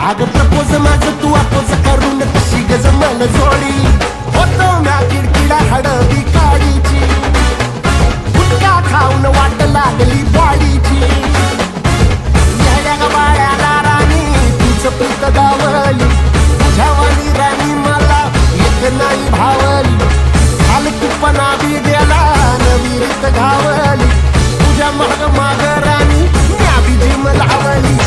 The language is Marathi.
अग प्रपोज माझं तू अपोज करून कशी गजमल जोडी होतो म्या किडकिडा हडवी काडीची गुटखा खाऊन वाट लागली बॉडीची येड्या ग बाळ्याला राणी तुझं प्रीत गावली तुझ्यावानी राणी मला एक नाही भावली फालतूपणा बी गेला नवी रीत घावली तुझ्या माग माग राणी म्या बी जिम लावली